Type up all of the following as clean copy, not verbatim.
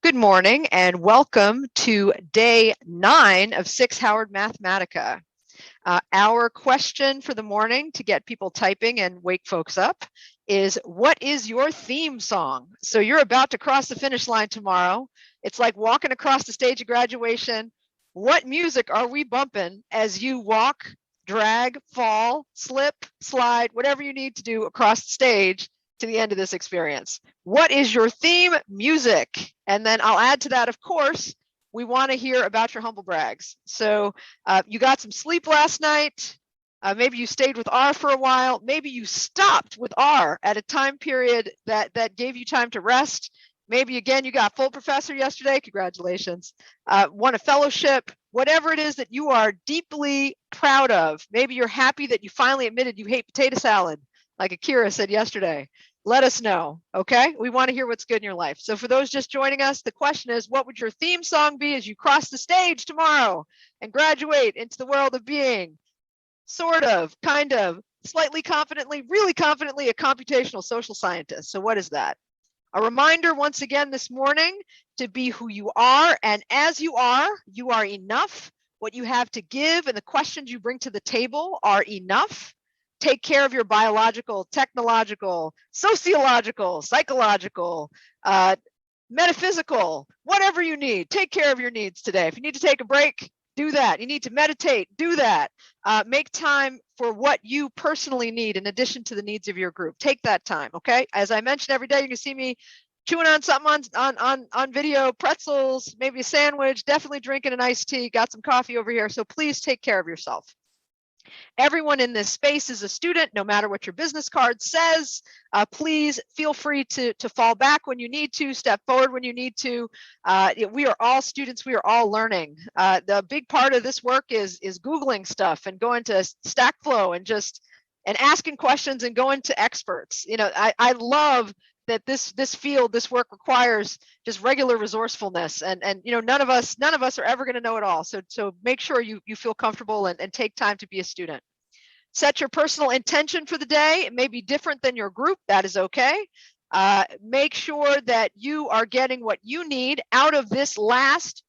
Good morning and welcome to day 9 of SICSS-Howard Mathematica. Our question for the morning to get people typing and wake folks up is, what is your theme song? So you're about to cross the finish line tomorrow. It's like walking across the stage of graduation. What music are we bumping as you walk, drag, fall, slip, slide, whatever you need to do across the stage to the end of this experience? What is your theme music? And then I'll add to that, of course, we want to hear about your humble brags. So you got some sleep last night. Maybe you stayed with R for a while. Maybe you stopped with R at a time period that gave you time to rest. Maybe again, you got full professor yesterday. Congratulations. Won a fellowship. Whatever it is that you are deeply proud of. Maybe you're happy that you finally admitted you hate potato salad, like Akira said yesterday. Let us know, okay? We want to hear what's good in your life. So for those just joining us, the question is, what would your theme song be as you cross the stage tomorrow and graduate into the world of being sort of, kind of, slightly confidently, really confidently a computational social scientist? So what is that? A reminder once again this morning to be who you are, and as you are enough. What you have to give and the questions you bring to the table are enough. Take care of your biological, technological, sociological, psychological, metaphysical, whatever you need. Take care of your needs today. If you need to take a break, do that. You need to meditate, do that. Make time for what you personally need in addition to the needs of your group. Take that time, okay? As I mentioned, every day you can see me chewing on something on video, pretzels, maybe a sandwich, definitely drinking an iced tea, got some coffee over here. So please take care of yourself. Everyone in this space is a student, no matter what your business card says. Please feel free to fall back when you need to, step forward when you need to. We are all students, we are all learning. The big part of this work is Googling stuff and going to Stackflow and asking questions and going to experts. You know, I love that this field, this work requires just regular resourcefulness, and you know, none of us are ever going to know it all. So make sure you feel comfortable and take time to be a student. Set your personal intention for the day. It may be different than your group. That is okay. Make sure that you are getting what you need out of this last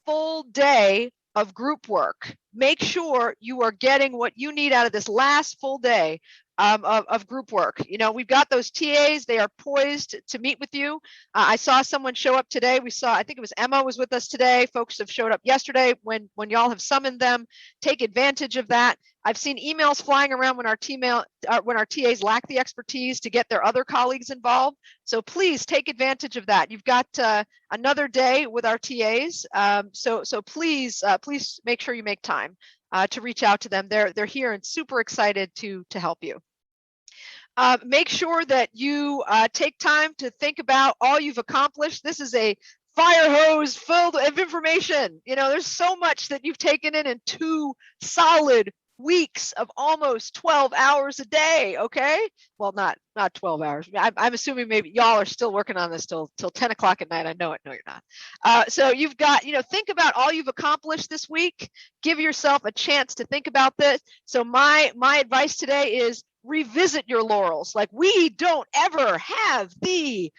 full day of group work. Make sure you are getting what you need out of this last full day of group work. You know, we've got those TAs, they are poised to meet with you. I saw someone show up today. I think it was Emma was with us today. Folks have showed up yesterday when y'all have summoned them. Take advantage of that. I've seen emails flying around when our TAs lack the expertise to get their other colleagues involved. So please take advantage of that. You've got another day with our TAs. So please make sure you make time to reach out to them. They're here and super excited to help you. Make sure that you take time to think about all you've accomplished. This is a fire hose filled of information. You know, there's so much that you've taken in 2 solid weeks of almost 12 hours a day. Okay, well, not 12 hours. I'm assuming maybe y'all are still working on this till 10 o'clock at night. I know it. No, you're not. So you've got, you know, think about all you've accomplished this week. Give yourself a chance to think about this. So my advice today is revisit your laurels. Like, we don't ever have we're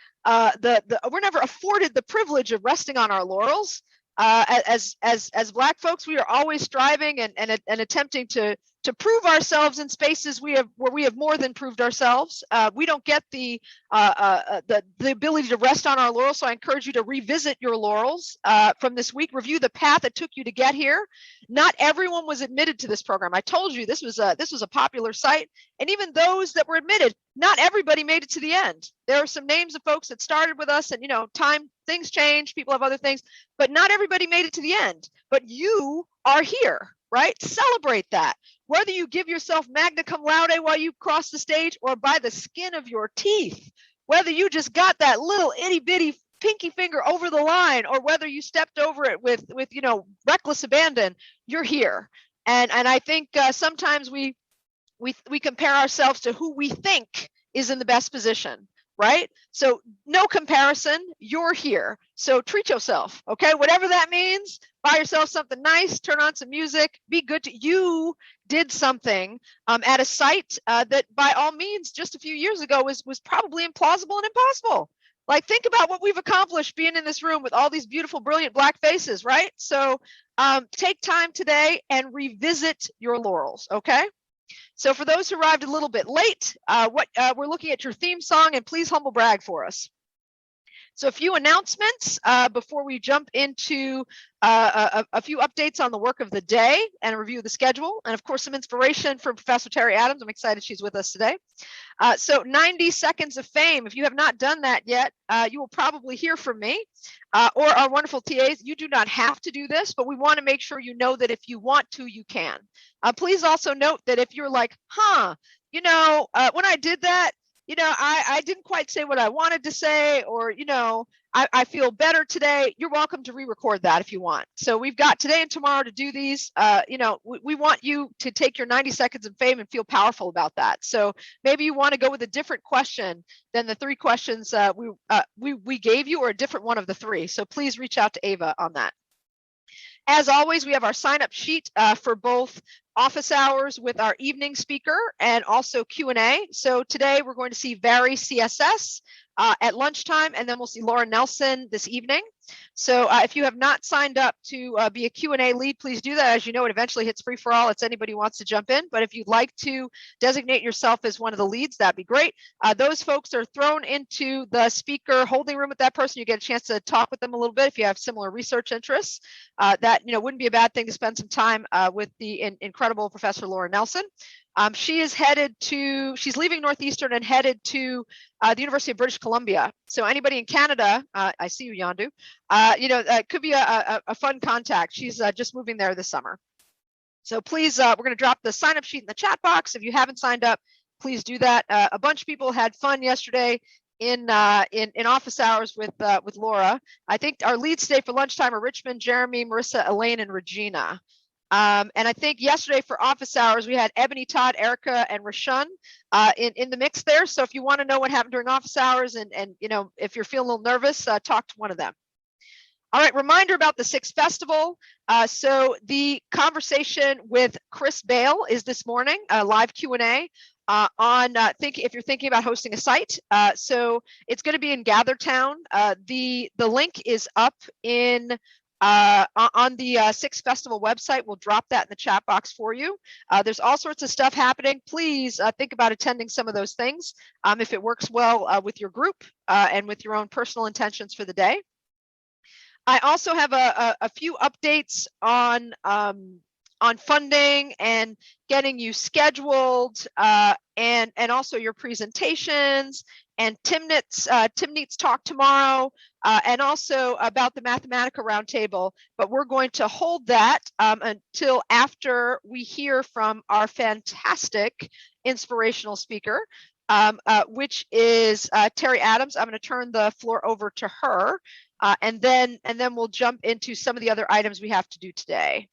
never afforded the privilege of resting on our laurels. As Black folks, we are always striving and attempting to prove ourselves in spaces where we have more than proved ourselves. We don't get the ability to rest on our laurels. So I encourage you to revisit your laurels from this week. Review the path that took you to get here. Not everyone was admitted to this program. I told you this was a popular site, and even those that were admitted, not everybody made it to the end. There are some names of folks that started with us, and you know, things change, people have other things, but not everybody made it to the end. But you are here, right? Celebrate that. Whether you give yourself magna cum laude while you cross the stage or by the skin of your teeth, whether you just got that little itty bitty pinky finger over the line or whether you stepped over it with you know, reckless abandon, you're here. And I think sometimes we compare ourselves to who we think is in the best position, right? So no comparison, you're here. So treat yourself, okay? Whatever that means, buy yourself something nice, turn on some music, be good to you. Did something at a site that by all means just a few years ago was probably implausible and impossible. Like, think about what we've accomplished being in this room with all these beautiful, brilliant Black faces, right? So take time today and revisit your laurels, okay? So for those who arrived a little bit late, we're looking at your theme song, and please humble brag for us. So a few announcements before we jump into a few updates on the work of the day and a review of the schedule, and of course some inspiration from Professor Terry Adams. I'm excited she's with us today. So 90 seconds of fame. If you have not done that yet, you will probably hear from me or our wonderful TAs. You do not have to do this, but we want to make sure you know that if you want to, you can. Please also note that if you're like, when I did that, I didn't quite say what I wanted to say, or, I feel better today, you're welcome to re-record that if you want. So we've got today and tomorrow to do these. We want you to take your 90 seconds of fame and feel powerful about that. So maybe you want to go with a different question than the 3 questions we gave you, or a different one of the 3. So please reach out to Ava on that. As always, we have our sign-up sheet for both office hours with our evening speaker and also Q&A. So today we're going to see Barry CSS at lunchtime, and then we'll see Laura Nelson this evening. So if you have not signed up to be a Q&A lead, please do that. As you know, it eventually hits free for all. It's anybody who wants to jump in. But if you'd like to designate yourself as one of the leads, that'd be great. Those folks are thrown into the speaker holding room with that person. You get a chance to talk with them a little bit if you have similar research interests. That wouldn't be a bad thing to spend some time with the incredible Professor Laura Nelson. She's leaving Northeastern and headed to the University of British Columbia. So anybody in Canada, I see you, Yandu, it could be a fun contact. She's just moving there this summer. So please, we're going to drop the sign-up sheet in the chat box. If you haven't signed up, please do that. A bunch of people had fun yesterday in office hours with Laura. I think our leads today for lunchtime are Richmond, Jeremy, Marissa, Elaine, and Regina. And I think yesterday for office hours, we had Ebony, Todd, Erica, and Rashun in the mix there. So if you want to know what happened during office hours and if you're feeling a little nervous, talk to one of them. All right, reminder about the SICSS Festival. So the conversation with Chris Bale is this morning, a live Q&A if you're thinking about hosting a site. So it's going to be in Gathertown. The link is up on the SICSS Festival website. We'll drop that in the chat box for you. There's all sorts of stuff happening. Please think about attending some of those things if it works well with your group and with your own personal intentions for the day. I also have a few updates on funding and getting you scheduled and also your presentations, and Tim Neat's talk tomorrow, and also about the Mathematica roundtable. But we're going to hold that until after we hear from our fantastic inspirational speaker, which is Terry Adams. I'm going to turn the floor over to her, and then we'll jump into some of the other items we have to do today.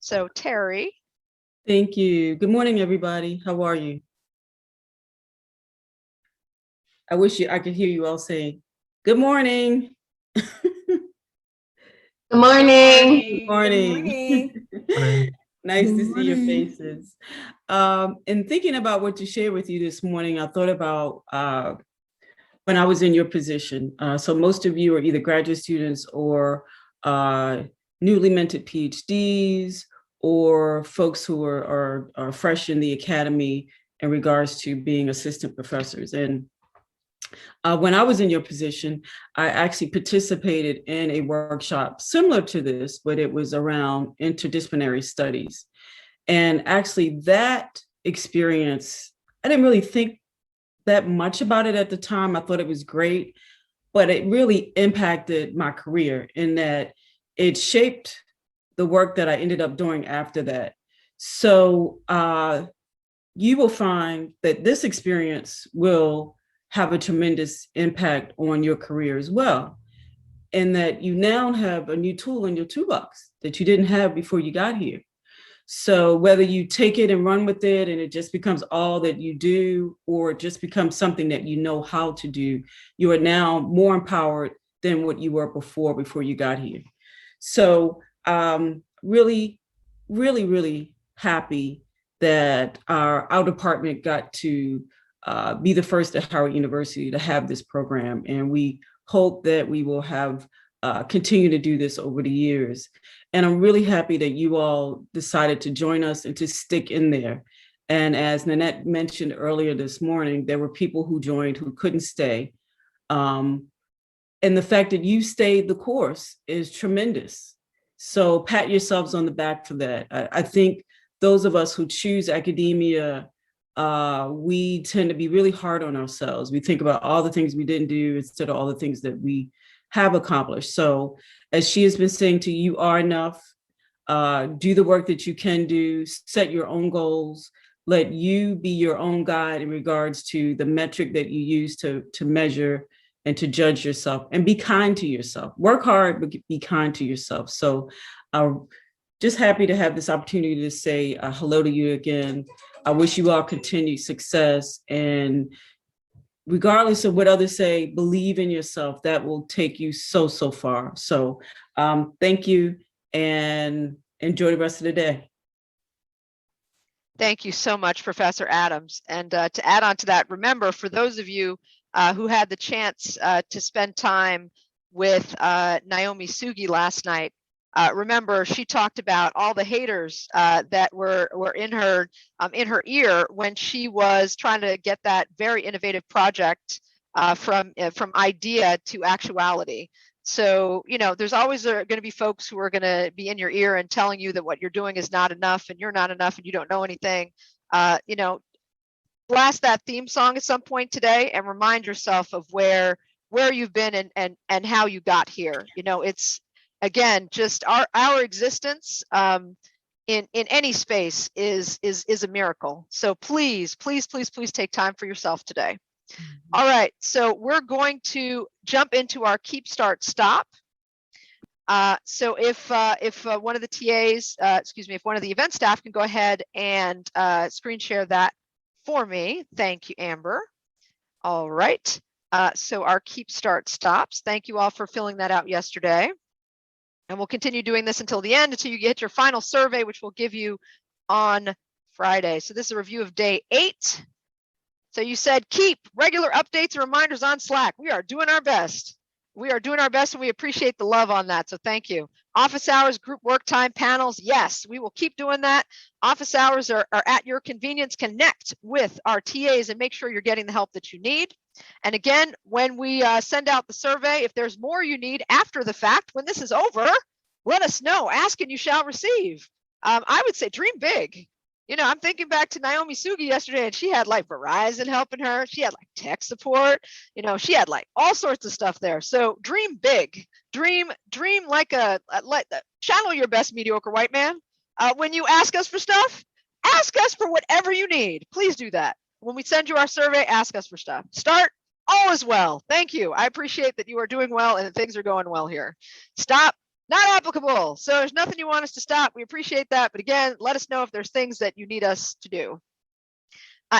So Terry. Thank you. Good morning, everybody. How are you? I wish I could hear you all saying, good morning. Good morning. Good morning. Good morning. Nice to see your faces. In thinking about what to share with you this morning, I thought about when I was in your position. So most of you are either graduate students or newly minted PhDs, or folks who are fresh in the academy in regards to being assistant professors. And when I was in your position, I actually participated in a workshop similar to this, but it was around interdisciplinary studies. And actually that experience, I didn't really think that much about it at the time. I thought it was great, but it really impacted my career in that it shaped the work that I ended up doing after that. So you will find that this experience will have a tremendous impact on your career as well, and that you now have a new tool in your toolbox that you didn't have before you got here. So whether you take it and run with it and it just becomes all that you do, or it just becomes something that you know how to do, you are now more empowered than what you were before you got here. So really, really, really happy that our department got to be the first at Howard University to have this program. And we hope that we will have continue to do this over the years. And I'm really happy that you all decided to join us and to stick in there. And as Nanette mentioned earlier this morning, there were people who joined who couldn't stay. And the fact that you stayed the course is tremendous. So pat yourselves on the back for that. I think those of us who choose academia, we tend to be really hard on ourselves. We think about all the things we didn't do instead of all the things that we have accomplished. So as she has been saying to you, are enough, do the work that you can do, set your own goals, let you be your own guide in regards to the metric that you use to measure and to judge yourself, and be kind to yourself. Work hard, but be kind to yourself. So just happy to have this opportunity to say hello to you again. I wish you all continued success, and regardless of what others say, believe in yourself. That will take you so far. So thank you, and enjoy the rest of the day. Thank you so much, Professor Adams. And to add on to that, remember, for those of you who had the chance to spend time with Naomi Sugi last night, remember, she talked about all the haters that were in her ear when she was trying to get that very innovative project from idea to actuality. So, you know, there's always going to be folks who are going to be in your ear and telling you that what you're doing is not enough and you're not enough and you don't know anything. You know, blast that theme song at some point today and remind yourself of where you've been and how you got here. You know, it's, again, just our existence in any space is a miracle. So please take time for yourself today. All right, so we're going to jump into our keep, start, stop. So if one of the TAs, if one of the event staff can go ahead and screen share that for me. Thank you, Amber. All right, so our keep, start, stops. Thank you all for filling that out yesterday. And we'll continue doing this until the end, until you get your final survey, which we'll give you on Friday. So this is a review of day 8. So you said keep regular updates and reminders on Slack. We are doing our best. We are doing our best, and we appreciate the love on that. So thank you. Office hours, group work time panels. Yes, we will keep doing that. Office hours are at your convenience. Connect with our TAs and make sure you're getting the help that you need. And again, when we send out the survey, if there's more you need after the fact, when this is over, let us know. Ask and you shall receive. I would say dream big. You know, I'm thinking back to Naomi Sugi yesterday, and she had like Verizon helping her. She had like tech support. You know, she had like all sorts of stuff there. So dream big, dream like channel your best mediocre white man. When you ask us for stuff, ask us for whatever you need. Please do that. When we send you our survey, ask us for stuff. Start, all is well. Thank you. I appreciate that you are doing well and that things are going well here. Stop. Not applicable. So there's nothing you want us to stop. We appreciate that. But again, let us know if there's things that you need us to do.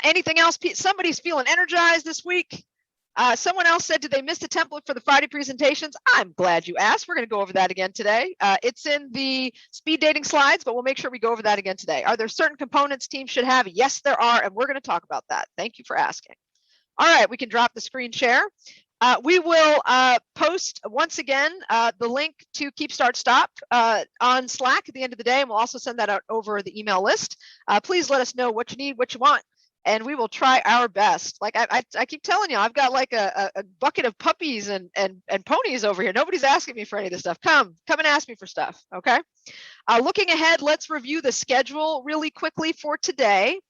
Anything else? Somebody's feeling energized this week. Someone else said, did they miss the template for the Friday presentations? I'm glad you asked. We're going to go over that again today. It's in the speed dating slides, but we'll make sure we go over that again today. Are there certain components teams should have? Yes, there are. And we're going to talk about that. Thank you for asking. All right, we can drop the screen share. We will post once again the link to Keep Start Stop on Slack at the end of the day, and we'll also send that out over the email list. Please let us know what you need, what you want, and we will try our best. Like I keep telling you, I've got like a bucket of puppies and ponies over here. Nobody's asking me for any of this stuff. Come and ask me for stuff, okay? Looking ahead, let's review the schedule really quickly for today.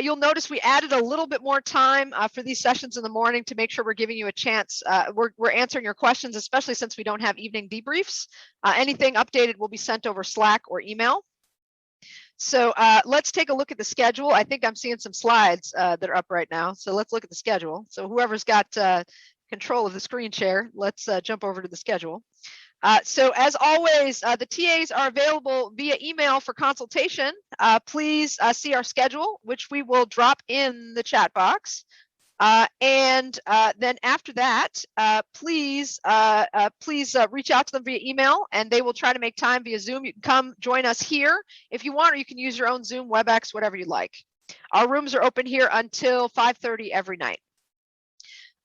You'll notice we added a little bit more time for these sessions in the morning to make sure we're giving you a chance. We're answering your questions, especially since we don't have evening debriefs. Anything updated will be sent over Slack or email. So let's take a look at the schedule. I think I'm seeing some slides that are up right now. So let's look at the schedule. So whoever's got control of the screen share, let's jump over to the schedule. So as always, the TAs are available via email for consultation. Please see our schedule, which we will drop in the chat box. And then after that, please reach out to them via email, and they will try to make time via Zoom. You can come join us here if you want, or you can use your own Zoom, WebEx, whatever you like. Our rooms are open here until 5:30 every night.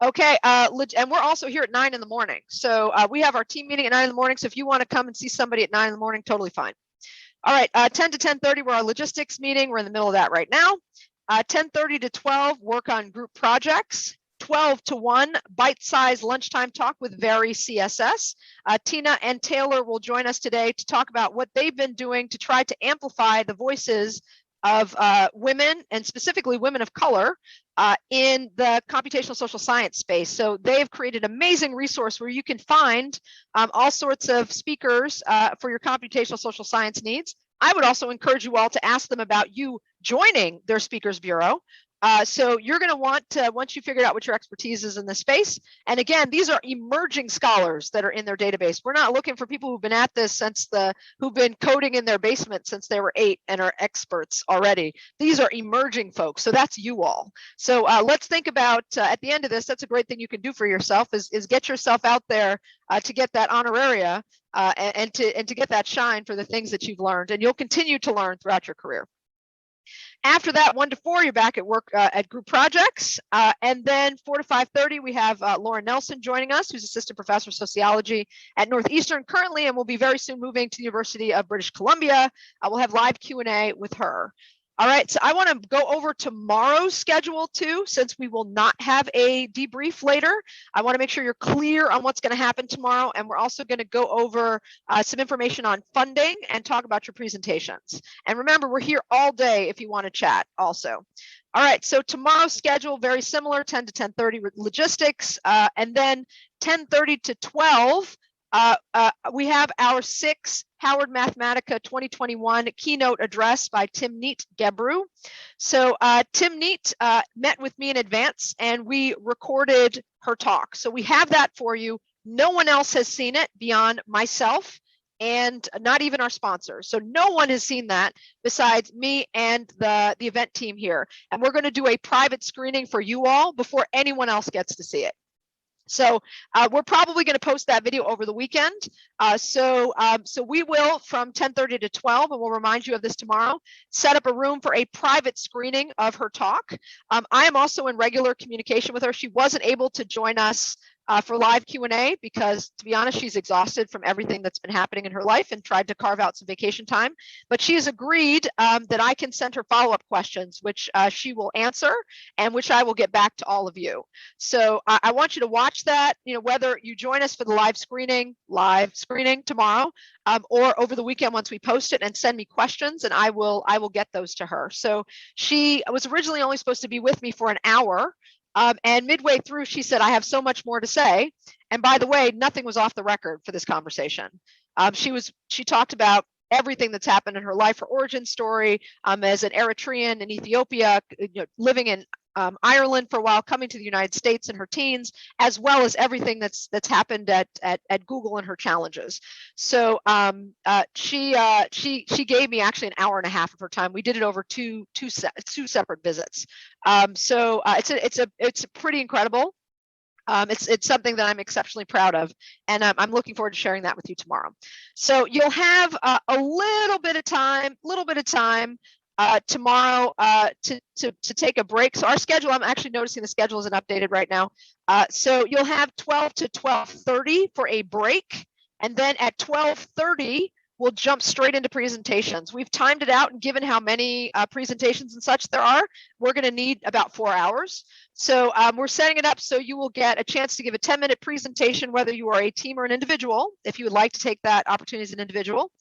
Okay, and we're also here at 9 in the morning. So we have our team meeting at 9 in the morning. So if you want to come and see somebody at 9 in the morning, totally fine. All right, 10 to 10:30, we're our logistics meeting. We're in the middle of that right now. 10:30 to 12, work on group projects. 12 to 1, bite-sized lunchtime talk with Very CSS. Tina and Taylor will join us today to talk about what they've been doing to try to amplify the voices of women, and specifically women of color, in the computational social science space. So they've created an amazing resource where you can find all sorts of speakers for your computational social science needs. I would also encourage you all to ask them about you joining their speakers bureau. So you're going to want to, once you figure out what your expertise is in this space, and again, these are emerging scholars that are in their database. We're not looking for people who've been at this who've been coding in their basement since they were 8 and are experts already. These are emerging folks, so that's you all. So let's think about, at the end of this, that's a great thing you can do for yourself, is get yourself out there to get that honoraria and to get that shine for the things that you've learned, and you'll continue to learn throughout your career. After that, 1 to 4, you're back at work at group projects. And then 4 to 5:30, we have Laura Nelson joining us, who's assistant professor of sociology at Northeastern currently, and will be very soon moving to the University of British Columbia. We'll have live Q&A with her. All right, so I want to go over tomorrow's schedule too, since we will not have a debrief later. I want to make sure you're clear on what's going to happen tomorrow, and we're also going to go over some information on funding and talk about your presentations. And remember, we're here all day if you want to chat also. All right, so tomorrow's schedule, very similar, 10 to 10:30 logistics, and then 10:30 to 12, we have our SICSS-Howard Mathematica 2021 keynote address by Timnit Gebru. So Timnit met with me in advance and we recorded her talk. So we have that for you. No one else has seen it beyond myself and not even our sponsors. So no one has seen that besides me and the event team here. And we're going to do a private screening for you all before anyone else gets to see it. So we're probably going to post that video over the weekend. So we will, from 10:30 to 12, and we'll remind you of this tomorrow, set up a room for a private screening of her talk. I am also in regular communication with her. She wasn't able to join us for live Q&A because, to be honest, she's exhausted from everything that's been happening in her life and tried to carve out some vacation time. But she has agreed that I can send her follow-up questions, which she will answer and which I will get back to all of you. So I want you to watch that, whether you join us for the live screening tomorrow, or over the weekend once we post it, and send me questions and I will get those to her. So she was originally only supposed to be with me for an hour. And midway through, she said, I have so much more to say. And by the way, nothing was off the record for this conversation. She talked about everything that's happened in her life, her origin story, as an Eritrean in Ethiopia, living in Ireland for a while, coming to the United States in her teens, as well as everything that's happened at Google and her challenges. So she gave me actually an hour and a half of her time. We did it over two separate visits. So it's pretty incredible. It's something that I'm exceptionally proud of, and I'm looking forward to sharing that with you tomorrow. So you'll have a little bit of time tomorrow to take a break. So our schedule, I'm actually noticing the schedule isn't updated right now. So you'll have 12 to 12:30 for a break, and then at 12:30 we'll jump straight into presentations. We've timed it out, and given how many presentations and such there are, we're going to need about 4 hours. So we're setting it up so you will get a chance to give a 10-minute presentation, whether you are a team or an individual, if you would like to take that opportunity as an individual.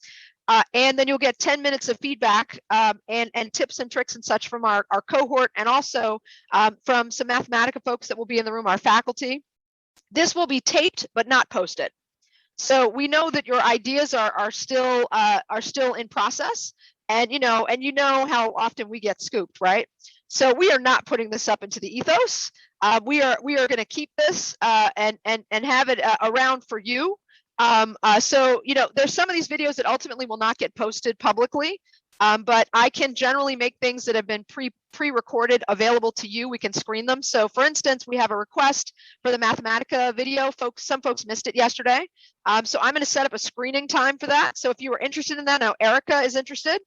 And then you'll get 10 minutes of feedback and tips and tricks and such from our cohort, and also from some Mathematica folks that will be in the room, our faculty. This will be taped but not posted. So we know that your ideas are still in process, and you know how often we get scooped, right? So we are not putting this up into the ethos. We are going to keep this and have it around for you. So there's some of these videos that ultimately will not get posted publicly, but I can generally make things that have been pre-recorded available to you. We can screen them. So for instance, we have a request for the Mathematica video. Some folks missed it yesterday. So I'm going to set up a screening time for that. So if you are interested in that, now Erica is interested.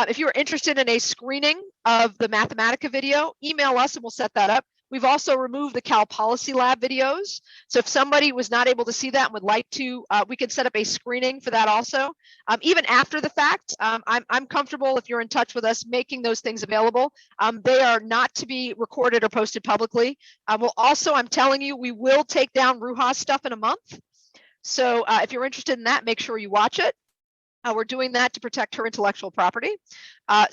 If you are interested in a screening of the Mathematica video, email us and we'll set that up. We've also removed the Cal Policy Lab videos. So if somebody was not able to see that and would like to, we can set up a screening for that also. Even after the fact, I'm comfortable if you're in touch with us making those things available. They are not to be recorded or posted publicly. We'll also, I'm telling you, we will take down Ruha's stuff in a month. So if you're interested in that, make sure you watch it. We're doing that to protect her intellectual property. Yeah,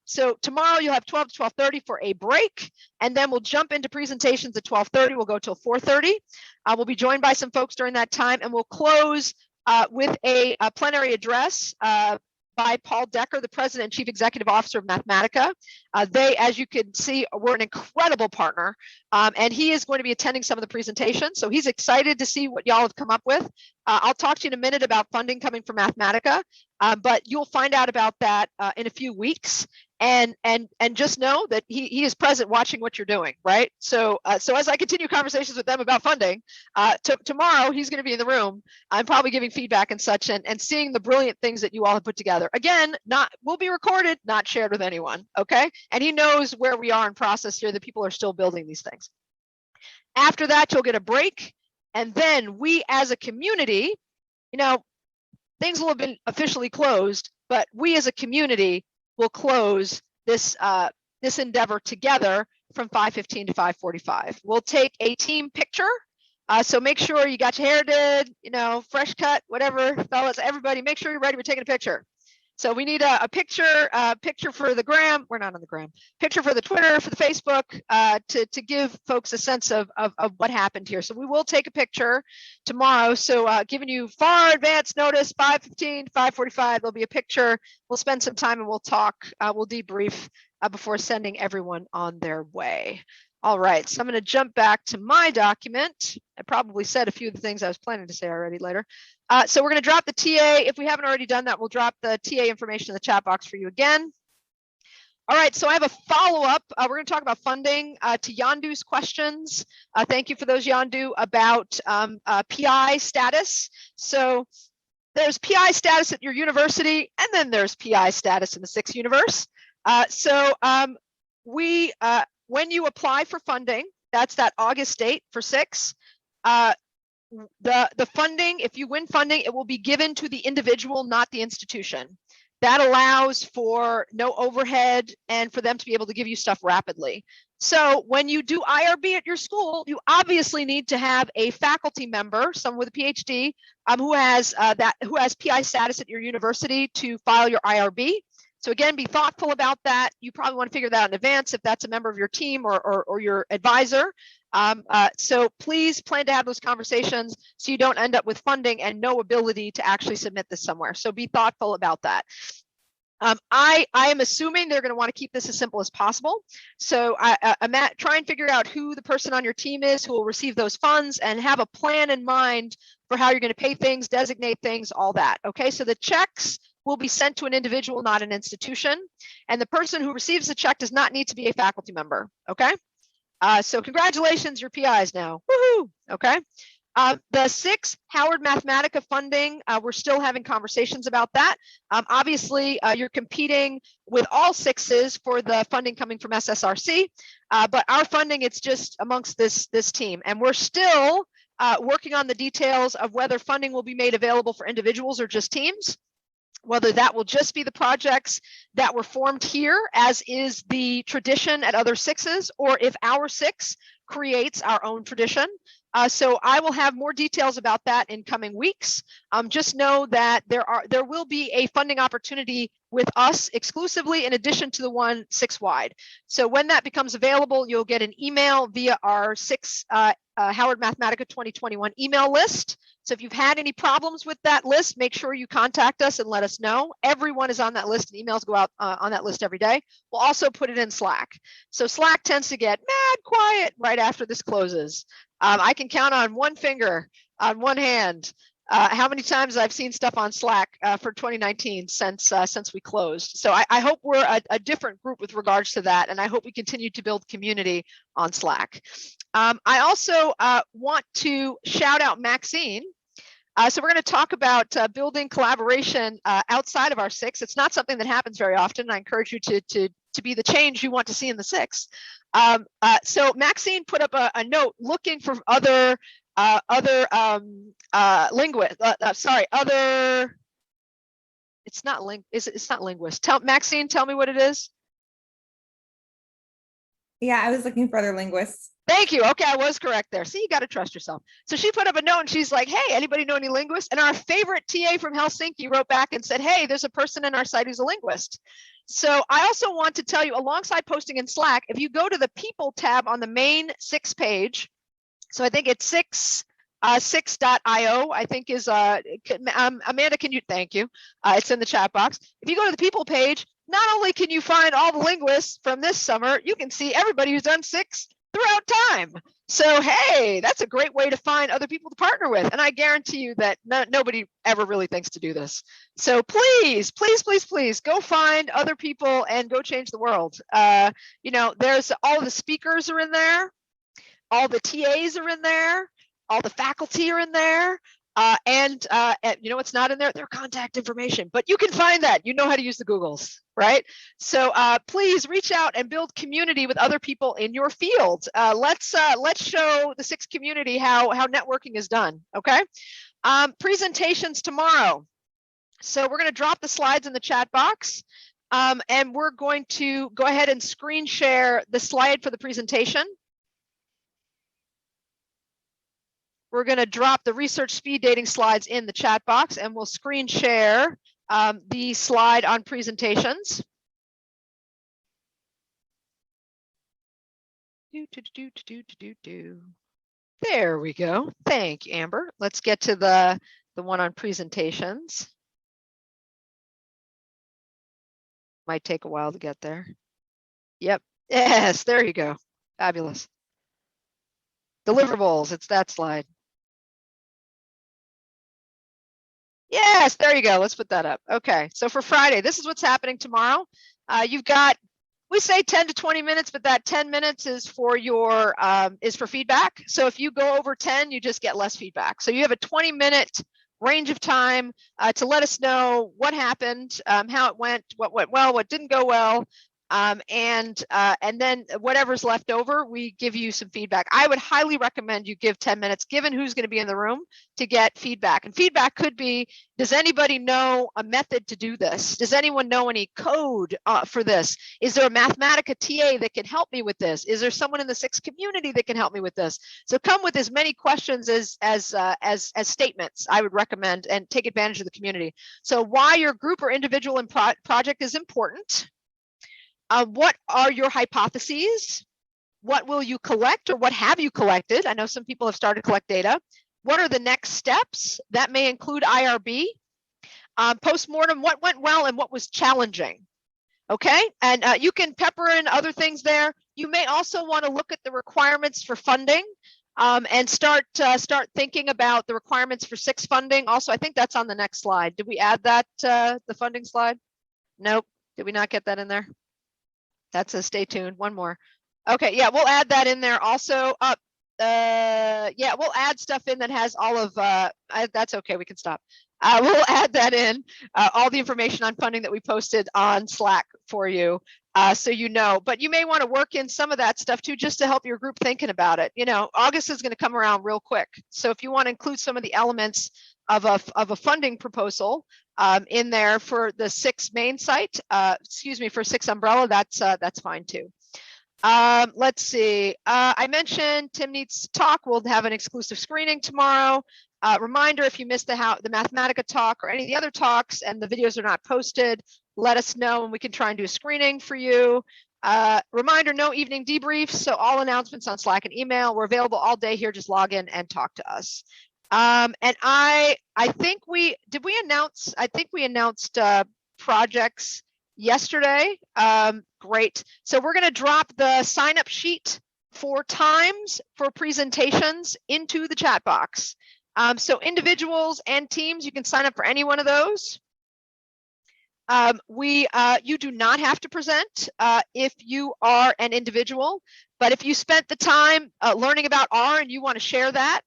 so tomorrow you'll have 12 to 12:30 for a break, and then we'll jump into presentations at 12:30. We'll go till 4:30. We'll be joined by some folks during that time, and we'll close with a plenary address by Paul Decker, the President and Chief Executive Officer of Mathematica. They, as you can see, were an incredible partner, and he is going to be attending some of the presentations. So he's excited to see what y'all have come up with. I'll talk to you in a minute about funding coming from Mathematica, but you'll find out about that in a few weeks. And just know that he is present watching what you're doing, right? So as I continue conversations with them about funding, tomorrow he's going to be in the room. I'm probably giving feedback and such, and seeing the brilliant things that you all have put together. Again, will be recorded, not shared with anyone, okay? And he knows where we are in process here, that people are still building these things. After that, you'll get a break, and then we as a community, things will have been officially closed, but we as a community will close this this endeavor together from 5:15 to 5:45. We'll take a team picture. So make sure you got your hair did, fresh cut, whatever, fellas, everybody, make sure you're ready. We're taking a picture. So we need a picture for the gram. We're not on the gram. Picture for the Twitter, for the Facebook, to give folks a sense of what happened here. So we will take a picture tomorrow. So giving you far advance notice, 5:15, 5:45, there'll be a picture. We'll spend some time and we'll talk. We'll debrief before sending everyone on their way. All right, so I'm going to jump back to my document. I probably said a few of the things I was planning to say already later. So we're going to drop the TA. If we haven't already done that, we'll drop the TA information in the chat box for you again. All right, so I have a follow-up. We're going to talk about funding to Yandu's questions. Thank you for those, Yandu, about PI status. So there's PI status at your university, and then there's PI status in the SICSS universe. When you apply for funding, that's that August date for SICSS. The funding, if you win funding, it will be given to the individual, not the institution. That allows for no overhead and for them to be able to give you stuff rapidly. So when you do IRB at your school, you obviously need to have a faculty member, someone with a PhD, who has PI status at your university to file your IRB. So again, be thoughtful about that. You probably want to figure that out in advance if that's a member of your team or your advisor. So please plan to have those conversations so you don't end up with funding and no ability to actually submit this somewhere. So be thoughtful about that. I am assuming they're going to want to keep this as simple as possible. So try and figure out who the person on your team is who will receive those funds and have a plan in mind for how you're going to pay things, designate things, all that. Okay, so the checks will be sent to an individual, not an institution. And the person who receives the check does not need to be a faculty member. Okay, so congratulations, you're PIs now. Woohoo! Okay. The SICSS-Howard Mathematica funding, we're still having conversations about that. Obviously, you're competing with all SICSs for the funding coming from SSRC, but our funding, it's just amongst this team. And we're still working on the details of whether funding will be made available for individuals or just teams, whether that will just be the projects that were formed here, as is the tradition at other SICSs, or if our SICSS creates our own tradition. So I will have more details about that in coming weeks. Just know that there will be a funding opportunity with us exclusively in addition to the one SICSS-wide. So when that becomes available, you'll get an email via our SICSS-Howard Mathematica 2021 email list. So if you've had any problems with that list, make sure you contact us and let us know. Everyone is on that list, and emails go out on that list every day. We'll also put it in Slack. So Slack tends to get mad quiet right after this closes. I can count on one finger, on one hand, how many times I've seen stuff on Slack for 2019 since we closed. So I hope we're a different group with regards to that, and I hope we continue to build community on Slack. I also want to shout out Maxine. So we're going to talk about building collaboration outside of our SICSS. It's not something that happens very often. I encourage you to be the change you want to see in the SICSS. So Maxine put up a note looking for other linguists. Other. It's not it's not linguist. Maxine, tell me what it is. Yeah, I was looking for other linguists. Thank you. Okay, I was correct there. See, you got to trust yourself. So she put up a note and she's like, hey, anybody know any linguists? And our favorite TA from Helsinki wrote back and said, hey, there's a person in our site who's a linguist. So I also want to tell you, alongside posting in Slack, if you go to the People tab on the main SICSS page, so I think it's SICSS.io, I think is, Amanda, can you, thank you. It's in the chat box. If you go to the People page, not only can you find all the linguists from this summer, you can see everybody who's done SICSS throughout time. So, hey, that's a great way to find other people to partner with. And I guarantee you that nobody ever really thinks to do this. So please, please, please, please go find other people and go change the world. You know, there's all the speakers are in there. All the TAs are in there. All the faculty are in there. And you know what's not in there? Their contact information, but you can find that. You know how to use the Googles, right? So please reach out and build community with other people in your field. Let's show the SICSS community how networking is done, okay? Presentations tomorrow. So we're gonna drop the slides in the chat box and we're going to go ahead and screen share the slide for the presentation. We're going to drop the research speed dating slides in the chat box and we'll screen share the slide on presentations. There we go. Thank you, Amber. Let's get to the one on presentations. Might take a while to get there. Yep. Yes, there you go. Fabulous. Deliverables, it's that slide. Yes, there you go. Let's put that up. Okay, so for Friday, this is what's happening tomorrow. You've got, we say 10 to 20 minutes, but that 10 minutes is for your is for feedback. So if you go over 10, you just get less feedback. So you have a 20-minute range of time to let us know what happened, how it went well, what didn't go well. And then whatever's left over, we give you some feedback. I would highly recommend you give 10 minutes, given who's going to be in the room, to get feedback. And feedback could be, does anybody know a method to do this? Does anyone know any code for this? Is there a Mathematica TA that can help me with this? Is there someone in the SICSS community that can help me with this? So come with as many questions as statements, I would recommend, and take advantage of the community. So why your group or individual and project is important. What are your hypotheses? What will you collect, or what have you collected? I know some people have started to collect data. What are the next steps? That may include IRB. Postmortem, what went well and what was challenging? Okay, and you can pepper in other things there. You may also want to look at the requirements for funding and start thinking about the requirements for SICSS funding. Also, I think that's on the next slide. Did we add that, the funding slide? Nope, did we not get that in there? That's a stay tuned. One more. Okay, yeah, we'll add that in there also. Yeah, we'll add stuff in that has all of, that's okay, we can stop. We'll add that in, all the information on funding that we posted on Slack for you, so you know. But you may want to work in some of that stuff too, just to help your group thinking about it. You know, August is going to come around real quick. So if you want to include some of the elements of a funding proposal in there for the SICSS main site, excuse me, for SICSS umbrella, that's fine too. Let's see. I mentioned Tim Neat's talk. We'll have an exclusive screening tomorrow. Reminder, if you missed the Mathematica talk or any of the other talks and the videos are not posted, let us know and we can try and do a screening for you. Reminder, no evening debriefs. So all announcements on Slack and email. We're available all day here. Just log in and talk to us. And I think we announced projects yesterday. Great. So we're going to drop the sign up sheet for times for presentations into the chat box. So individuals and teams, you can sign up for any one of those. You do not have to present if you are an individual, but if you spent the time learning about R and you want to share that,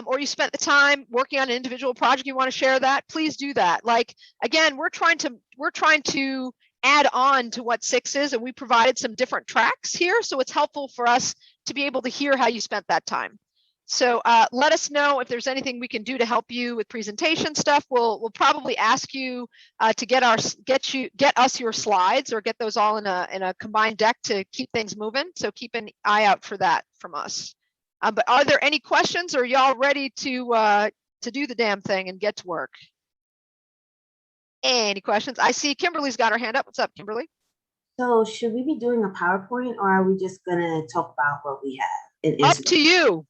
or you spent the time working on an individual project, you want to share that, please do that. Like, again, we're trying to add on to what SICSS is, and we provided some different tracks here. So it's helpful for us to be able to hear how you spent that time. So let us know if there's anything we can do to help you with presentation stuff. We'll probably ask you to get us your slides, or get those all in a combined deck to keep things moving. So keep an eye out for that from us. But are there any questions, or are y'all ready to do the damn thing and get to work? Any questions? I see Kimberly's got her hand up. What's up, Kimberly? So should we be doing a PowerPoint, or are we just gonna talk about what we have? Up to you.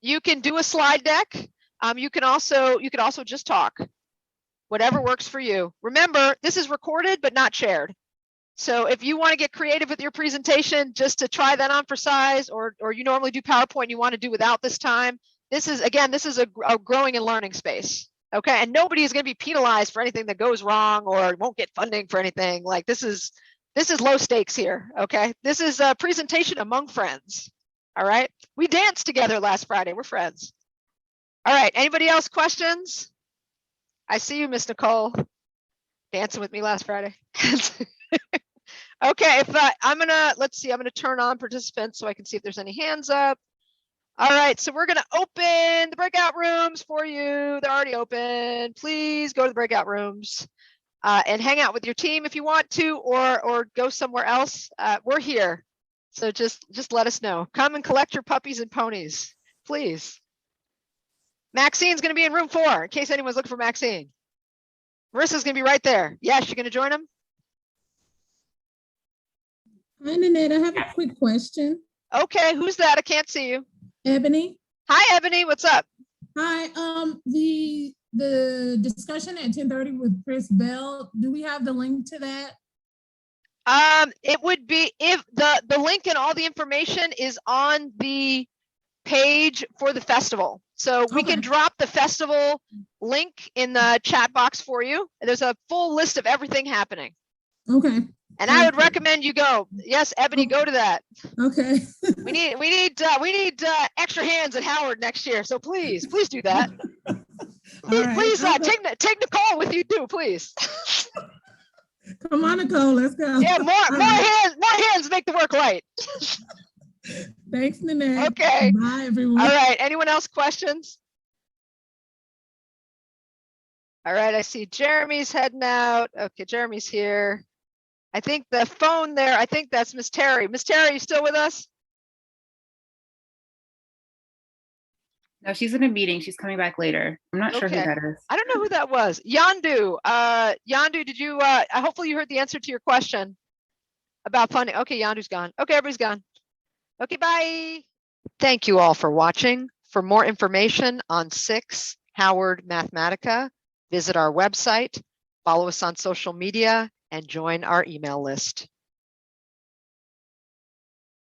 You can do a slide deck. You could also just talk. Whatever works for you. Remember, this is recorded but not shared. So if you want to get creative with your presentation, just to try that on for size, or you normally do PowerPoint, you want to do without this time. This is a growing and learning space. Okay, and nobody is going to be penalized for anything that goes wrong, or won't get funding for anything. Like this is low stakes here. Okay, this is a presentation among friends. All right, we danced together last Friday. We're friends. All right, anybody else questions? I see you, Miss Nicole, dancing with me last Friday. Okay, let's see, I'm gonna turn on participants so I can see if there's any hands up. All right, so we're gonna open the breakout rooms for you. They're already open. Please go to the breakout rooms and hang out with your team if you want to, or go somewhere else. We're here. So just let us know. Come and collect your puppies and ponies, please. Maxine's gonna be in room 4 in case anyone's looking for Maxine. Marissa's gonna be right there. Yes, you're gonna join them? Hi, Nanette. I have a quick question. Okay, who's that? I can't see you. Ebony. Hi, Ebony, what's up? Hi. The discussion at 10:30 with Chris Bell. Do we have the link to that? It would be, if the link and all the information is on the page for the festival. So we can drop the festival link in the chat box for you. There's a full list of everything happening. Okay. And I would recommend you go. Yes, Ebony, go to that. Okay. We need extra hands at Howard next year. So please do that. Please take Nicole with you too, please. Come on, Nicole, let's go. Yeah, more hands make the work light. Thanks, Nanette. Okay. Bye, everyone. All right. Anyone else questions? All right. I see Jeremy's heading out. Okay, Jeremy's here. I think the phone there, I think that's Miss Terry. Miss Terry, you still with us? No, she's in a meeting. She's coming back later. I'm not sure who that is. I don't know who that was. Yandu. Yandu, did you, hopefully you heard the answer to your question about funding. Okay, Yandu's gone. Okay, everybody's gone. Okay, bye. Thank you all for watching. For more information on SICSS-Howard Mathematica, visit our website, follow us on social media, and join our email list.